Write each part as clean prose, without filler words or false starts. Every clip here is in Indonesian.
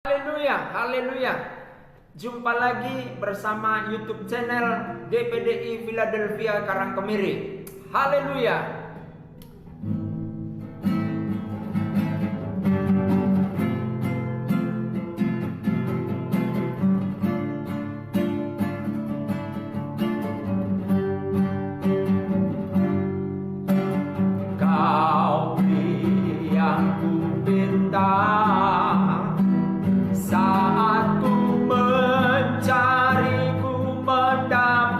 Haleluya, haleluya. Jumpa lagi bersama YouTube channel GPDI Philadelphia Karangkemiri. Haleluya. Kau beri yang ku minta saat ku mencari, ku mendapatkan.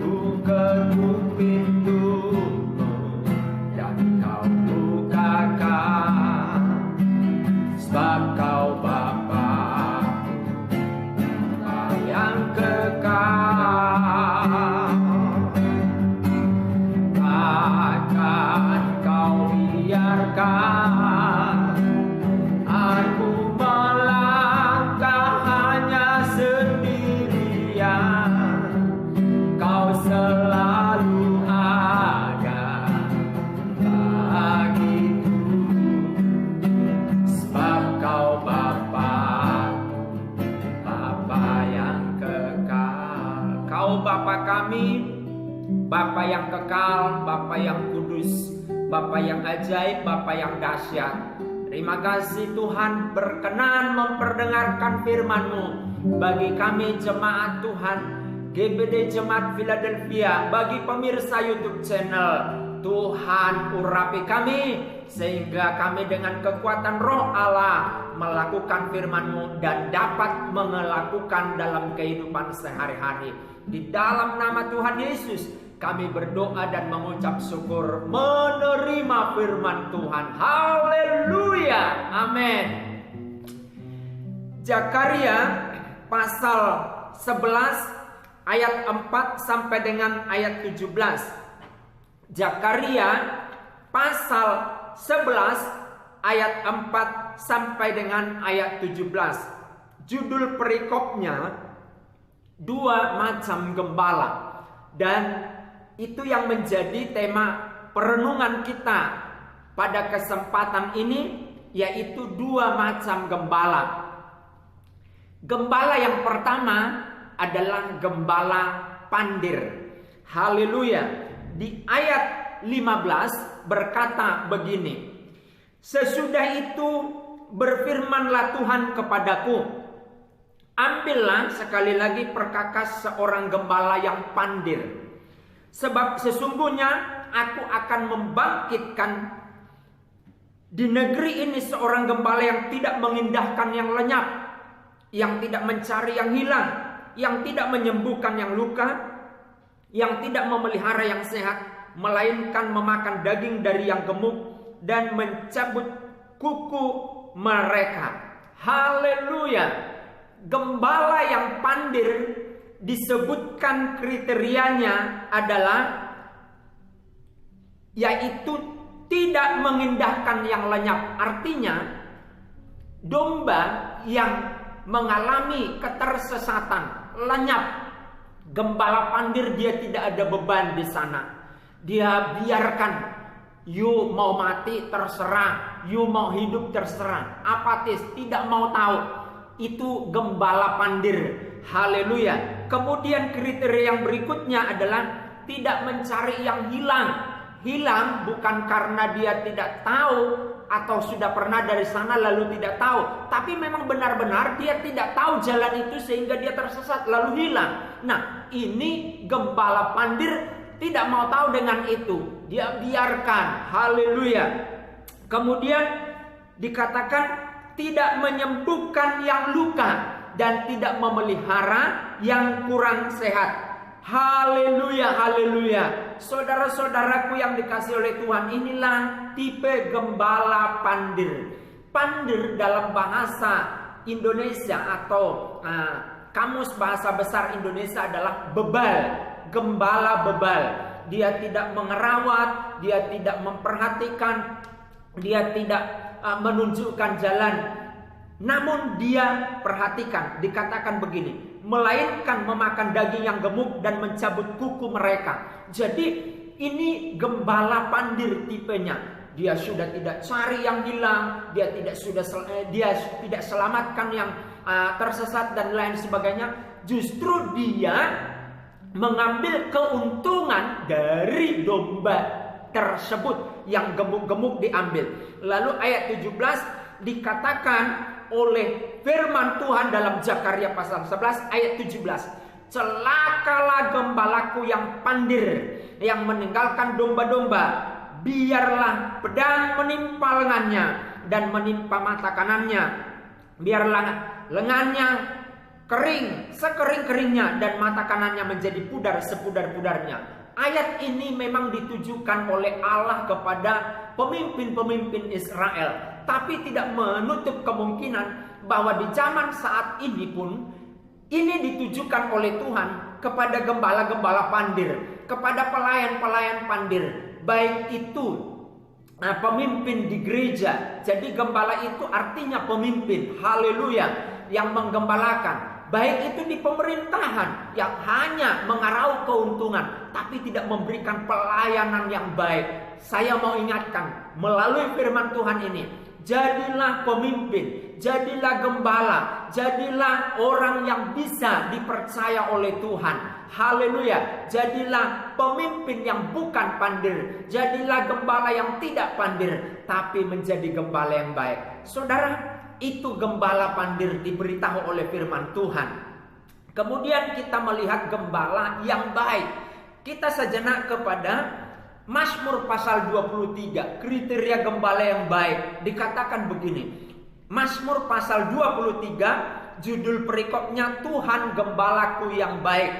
Ku ketuk pintumu dan kau bukakan, sebab kau Bapa-Ku, Bapa yang kekal. Takkan kau biarkan aku melangkah hanya sendirian. Kau selalu ada bagiku, sebab kau Bapa-Ku, Bapa yang kekal. Kau Bapa kami, Bapa yang kekal, Bapa yang kudus, Bapa yang ajaib, Bapa yang dahsyat. Terima kasih Tuhan berkenan memperdengarkan firman-Mu bagi kami jemaat Tuhan GBD Jemaat Philadelphia, bagi pemirsa YouTube channel. Tuhan urapi kami sehingga kami dengan kekuatan Roh Allah melakukan firman-Mu dan dapat melakukan dalam kehidupan sehari-hari. Di dalam nama Tuhan Yesus kami berdoa dan mengucap syukur menerima firman Tuhan. Haleluya. Amin. Zakaria pasal 11 ayat 4 sampai dengan ayat 17. Zakaria pasal 11 ayat 4 sampai dengan ayat 17. Judul perikopnya dua macam gembala, dan itu yang menjadi tema perenungan kita pada kesempatan ini, yaitu dua macam gembala. Gembala yang pertama adalah gembala pandir. Haleluya. Di ayat 15 berkata begini, sesudah itu berfirmanlah Tuhan kepadaku, ambillah sekali lagi perkakas seorang gembala yang pandir. Sebab sesungguhnya aku akan membangkitkan di negeri ini seorang gembala yang tidak mengindahkan yang lenyap, yang tidak mencari yang hilang, yang tidak menyembuhkan yang luka, yang tidak memelihara yang sehat, melainkan memakan daging dari yang gemuk dan mencabut kuku mereka. Haleluya. Gembala yang pandir disebutkan kriterianya adalah yaitu tidak mengindahkan yang lenyap. Artinya domba yang mengalami ketersesatan, lenyap. Gembala pandir dia tidak ada beban di sana. Dia biarkan, you mau mati terserah, you mau hidup terserah. Apatis, tidak mau tahu. Itu gembala pandir. Haleluya. Kemudian kriteria yang berikutnya adalah tidak mencari yang hilang. Hilang bukan karena dia tidak tahu atau sudah pernah dari sana lalu tidak tahu, tapi memang benar-benar dia tidak tahu jalan itu sehingga dia tersesat lalu hilang. Nah, ini gembala pandir tidak mau tahu dengan itu. Dia biarkan. Haleluya. Kemudian dikatakan tidak menyembuhkan yang luka dan tidak memelihara yang kurang sehat. Haleluya, haleluya. Saudara-saudaraku yang dikasihi oleh Tuhan, inilah tipe gembala pandir. Pandir dalam bahasa Indonesia atau kamus bahasa besar Indonesia adalah bebal. Gembala bebal. Dia tidak mengerawat, dia tidak memperhatikan, dia tidak menunjukkan jalan, namun dia perhatikan. Dikatakan begini, melainkan memakan daging yang gemuk dan mencabut kuku mereka. Jadi ini gembala pandir tipenya. dia sudah tidak cari yang hilang, dia tidak selamatkan yang tersesat dan lain sebagainya. Justru dia mengambil keuntungan dari domba tersebut yang gemuk-gemuk diambil. Lalu ayat 17 dikatakan oleh firman Tuhan dalam Zakaria pasal 11 ayat 17. Celakalah gembalaku yang pandir, yang meninggalkan domba-domba. Biarlah pedang menimpa lengannya dan menimpa mata kanannya. Biarlah lengannya kering sekering-keringnya dan mata kanannya menjadi pudar sepudar-pudarnya. Ayat ini memang ditujukan oleh Allah kepada pemimpin-pemimpin Israel, tapi tidak menutup kemungkinan bahwa di zaman saat ini pun ini ditujukan oleh Tuhan kepada gembala-gembala pandir, kepada pelayan-pelayan pandir, baik itu pemimpin di gereja. Jadi gembala itu artinya pemimpin, haleluya, yang menggembalakan. Baik itu di pemerintahan yang hanya mengarau keuntungan tapi tidak memberikan pelayanan yang baik. Saya mau ingatkan melalui firman Tuhan ini, jadilah pemimpin, jadilah gembala, jadilah orang yang bisa dipercaya oleh Tuhan. Haleluya. Jadilah pemimpin yang bukan pandir, jadilah gembala yang tidak pandir tapi menjadi gembala yang baik. Saudara, itu gembala pandir diberitahu oleh firman Tuhan. Kemudian kita melihat gembala yang baik. Kita sejenak kepada Mazmur pasal 23, kriteria gembala yang baik. Dikatakan begini, Mazmur pasal 23, judul perikopnya Tuhan gembalaku yang baik.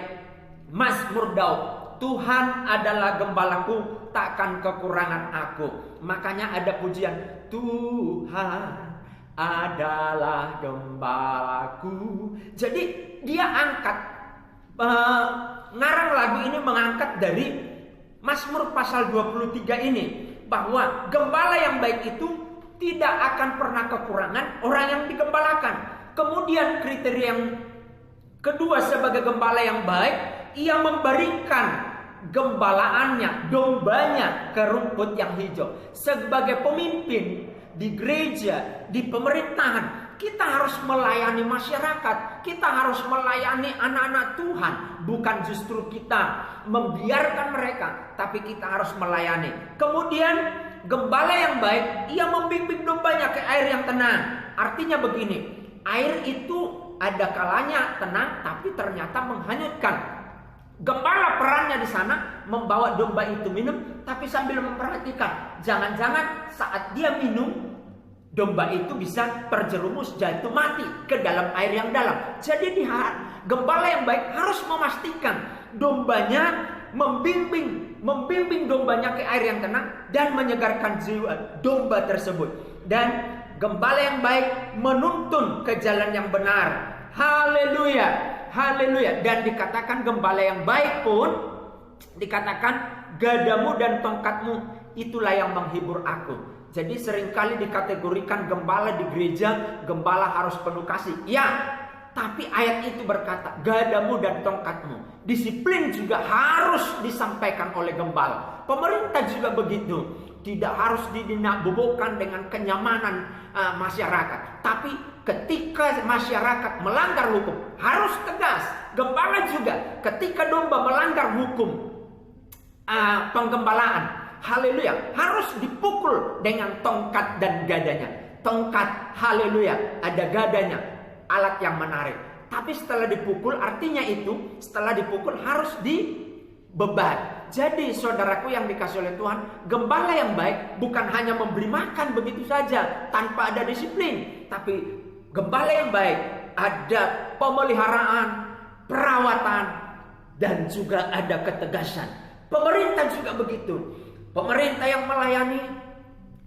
Mazmur Daud, Tuhan adalah gembalaku, takkan kekurangan aku. Makanya ada pujian, Tuhan adalah gembalaku. Jadi dia angkat, ngarang lagu ini mengangkat dari Mazmur pasal 23 ini, bahwa gembala yang baik itu tidak akan pernah kekurangan orang yang digembalakan. Kemudian kriteria yang kedua sebagai gembala yang baik, ia memberikan gembalaannya, dombanya ke rumput yang hijau. Sebagai pemimpin di gereja, di pemerintahan, kita harus melayani masyarakat, kita harus melayani anak-anak Tuhan. Bukan justru kita membiarkan mereka, tapi kita harus melayani. Kemudian gembala yang baik, ia membimbing dombanya ke air yang tenang. Artinya begini, air itu ada kalanya tenang, tapi ternyata menghanyutkan. Gembala perannya di sana membawa domba itu minum, tapi sambil memperhatikan, jangan-jangan saat dia minum, domba itu bisa terjerumus jatuh mati ke dalam air yang dalam. Jadi gembala yang baik harus memastikan dombanya, membimbing dombanya ke air yang tenang dan menyegarkan jiwa domba tersebut. Dan gembala yang baik menuntun ke jalan yang benar. Haleluya. Haleluya. Dan dikatakan gembala yang baik pun dikatakan, gadamu dan tongkatmu itulah yang menghibur aku. Jadi seringkali dikategorikan gembala di gereja, gembala harus penuh kasih. Ya, tapi ayat itu berkata, gadamu dan tongkatmu. Disiplin juga harus disampaikan oleh gembala. Pemerintah juga begitu. Tidak harus dibobokkan dengan kenyamanan masyarakat. Tapi ketika masyarakat melanggar hukum, harus tegas. Gembala juga ketika domba melanggar hukum penggembalaan, haleluya, harus dipukul dengan tongkat dan gadanya. Tongkat, haleluya, ada gadanya, alat yang menarik. Tapi setelah dipukul, artinya itu setelah dipukul harus dibeban. Jadi saudaraku yang dikasih oleh Tuhan, gembala yang baik bukan hanya memberi makan begitu saja tanpa ada disiplin. Tapi gembala yang baik ada pemeliharaan, perawatan, dan juga ada ketegasan. Pemerintah juga begitu. Pemerintah yang melayani,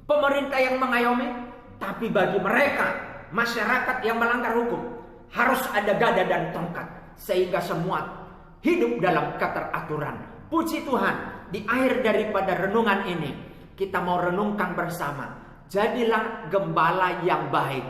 pemerintah yang mengayomi. Tapi bagi mereka, masyarakat yang melanggar hukum, harus ada gada dan tongkat. Sehingga semua hidup dalam keteraturan. Puji Tuhan, di akhir daripada renungan ini, kita mau renungkan bersama. Jadilah gembala yang baik.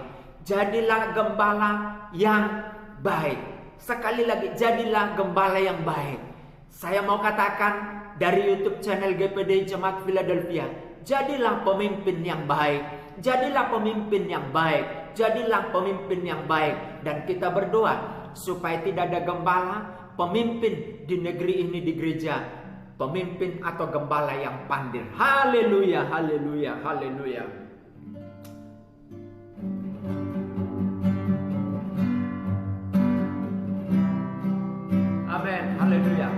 Jadilah gembala yang baik. Sekali lagi, jadilah gembala yang baik. Saya mau katakan dari YouTube channel GPD Jemaat Philadelphia, Jadilah pemimpin yang baik. Jadilah pemimpin yang baik. Jadilah pemimpin yang baik. Dan kita berdoa supaya tidak ada gembala, pemimpin di negeri ini, di gereja, pemimpin atau gembala yang pandir. Haleluya, haleluya, haleluya. Amin, haleluya.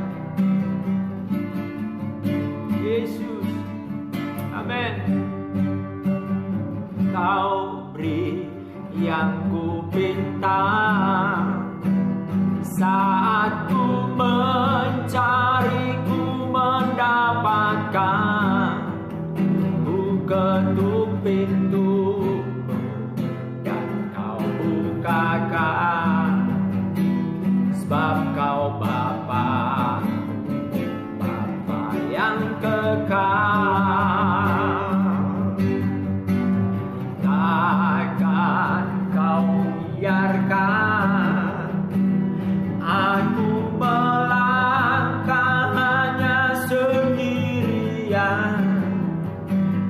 Yesus, amin. Kau beri yang ku pinta, saat ku mencari, ku mendapatkan. Ku ketuk pintu dan kau bukakan, sebab kau Bapa, Bapa yang kekal. Takkan kau biarkan aku melangkah hanya sendirian.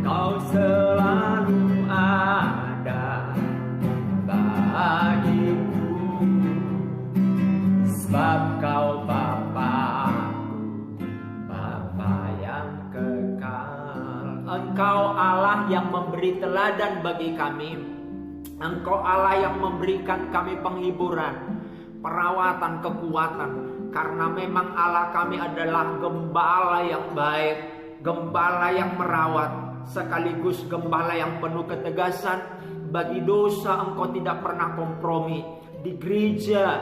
Kau selalu ada bagiku, sebab kau Bapa-Ku, Bapa yang kekal. Engkau Allah yang memberi teladan bagi kami. Engkau Allah yang memberikan kami penghiburan, perawatan, kekuatan. Karena memang Allah kami adalah gembala yang baik, gembala yang merawat, sekaligus gembala yang penuh ketegasan. Bagi dosa Engkau tidak pernah kompromi. Di gereja,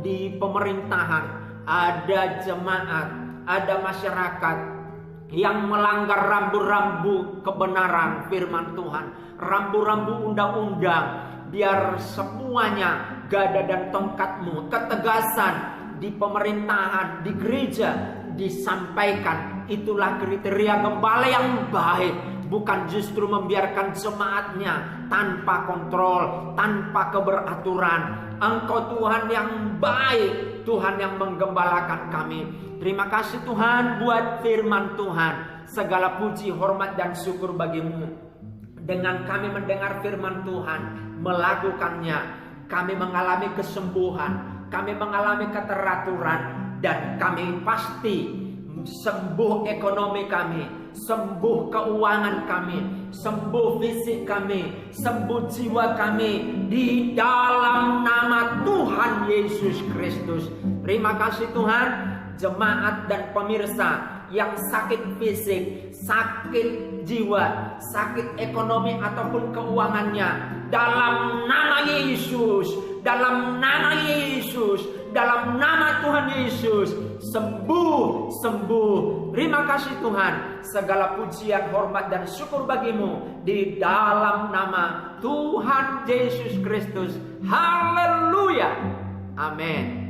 di pemerintahan, ada jemaat, ada masyarakat yang melanggar rambu-rambu kebenaran firman Tuhan, rambu-rambu undang-undang. Biar semuanya gada dan tongkatmu, ketegasan di pemerintahan, di gereja disampaikan. Itulah kriteria gembala yang baik. Bukan justru membiarkan jemaatnya tanpa kontrol, tanpa keberaturan. Engkau Tuhan yang baik, Tuhan yang menggembalakan kami. Terima kasih Tuhan buat firman Tuhan. Segala puji, hormat dan syukur bagimu. Dengan kami mendengar firman Tuhan, melakukannya, kami mengalami kesembuhan, kami mengalami keteraturan, dan kami pasti sembuh ekonomi kami, sembuh keuangan kami, sembuh fisik kami, sembuh jiwa kami, di dalam nama Tuhan Yesus Kristus. Terima kasih Tuhan. Jemaat dan pemirsa yang sakit fisik, sakit jiwa, sakit ekonomi ataupun keuangannya, dalam nama Yesus, dalam nama Yesus, dalam nama Tuhan Yesus, sembuh, sembuh. Terima kasih Tuhan. Segala pujian, hormat dan syukur bagimu di dalam nama Tuhan Yesus Kristus. Haleluya. Amin.